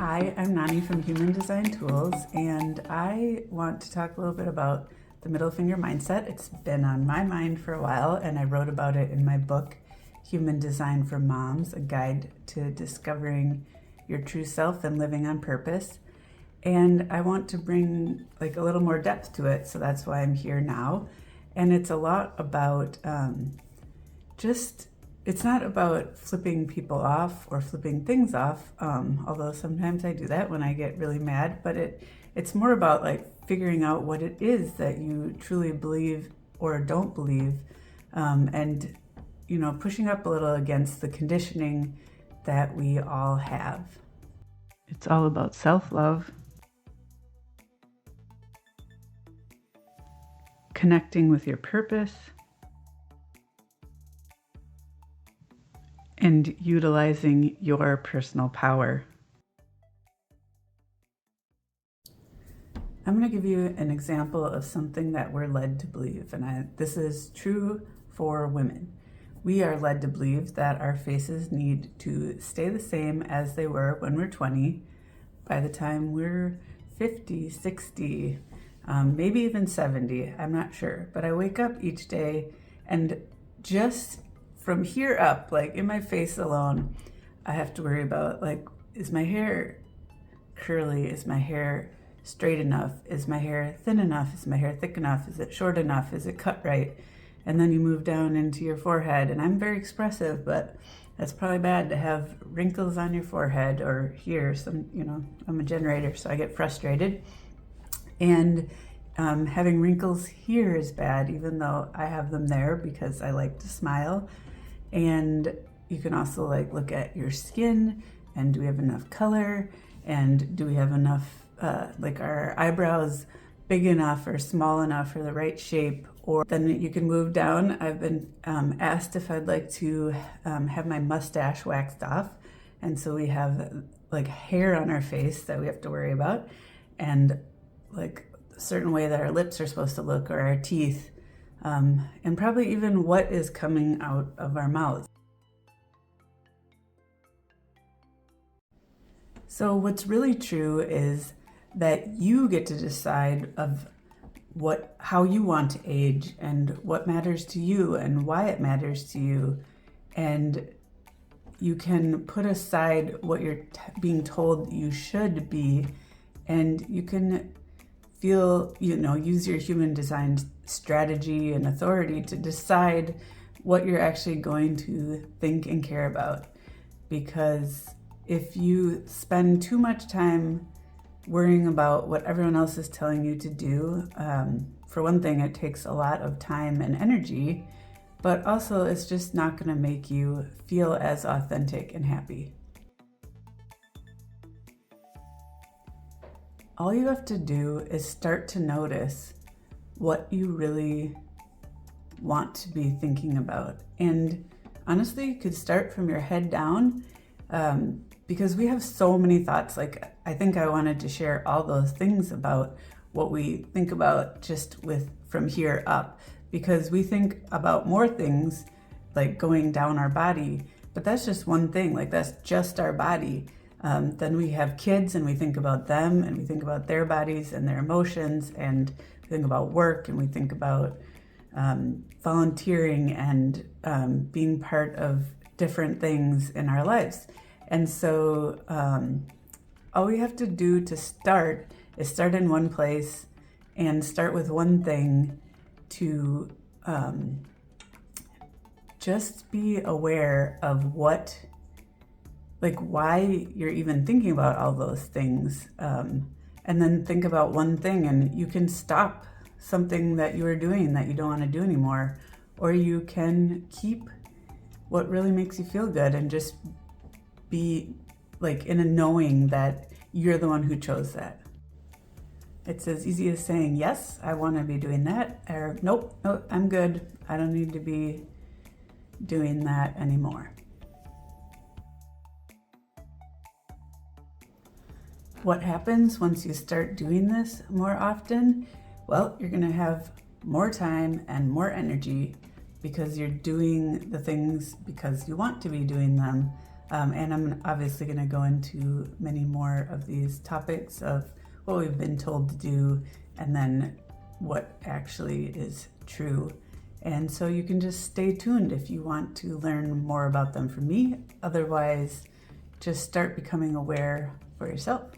Hi, I'm Nani from Human Design Tools, and I want to talk a little bit about the middle finger mindset. It's been on my mind for a while, and I wrote about it in my book, Human Design for Moms, a guide to discovering your true self and living on purpose. And I want to bring a little more depth to it, so that's why I'm here now. And it's a lot about it's not about flipping people off or flipping things off, although sometimes I do that when I get really mad, but it's more about figuring out what it is that you truly believe or don't believe, and pushing up a little against the conditioning that we all have. It's all about self-love, connecting with your purpose, and utilizing your personal power. I'm going to give you an example of something that we're led to believe, and this is true for women. We are led to believe that our faces need to stay the same as they were when we're 20 by the time we're 50, 60, maybe even 70, I'm not sure. But I wake up each day and just from here up, in my face alone, I have to worry about is my hair curly? Is my hair straight enough? Is my hair thin enough? Is my hair thick enough? Is it short enough? Is it cut right? And then you move down into your forehead, and I'm very expressive, but that's probably bad to have wrinkles on your forehead or here. I'm a generator, so I get frustrated. And having wrinkles here is bad, even though I have them there because I like to smile. And you can also look at your skin, and do we have enough color, and do we have enough our eyebrows big enough or small enough for the right shape. Or then you can move down. I've been asked if I'd like to have my mustache waxed off, and so we have hair on our face that we have to worry about, and a certain way that our lips are supposed to look, or our teeth. And probably even what is coming out of our mouths. So what's really true is that you get to decide how you want to age, and what matters to you, and why it matters to you. And you can put aside what you're being told you should be, and you can use your human design strategy and authority to decide what you're actually going to think and care about. Because if you spend too much time worrying about what everyone else is telling you to do, for one thing, it takes a lot of time and energy, but also it's just not going to make you feel as authentic and happy. All you have to do is start to notice what you really want to be thinking about. And honestly, you could start from your head down, because we have so many thoughts. I think I wanted to share all those things about what we think about just from here up, because we think about more things going down our body, but that's just one thing. That's just our body. Then we have kids, and we think about them, and we think about their bodies and their emotions, and we think about work, and we think about volunteering and being part of different things in our lives. And so all we have to do to start is start in one place and start with one thing to just be aware of why you're even thinking about all those things, and then think about one thing, and you can stop something that you are doing that you don't want to do anymore, or you can keep what really makes you feel good and just be in a knowing that you're the one who chose that. It's as easy as saying, yes, I want to be doing that, or nope, I'm good, I don't need to be doing that anymore. What happens once you start doing this more often? Well, you're going to have more time and more energy because you're doing the things because you want to be doing them, And I'm obviously going to go into many more of these topics of what we've been told to do and then what actually is true. And so you can just stay tuned if you want to learn more about them from me. Otherwise, just start becoming aware for yourself.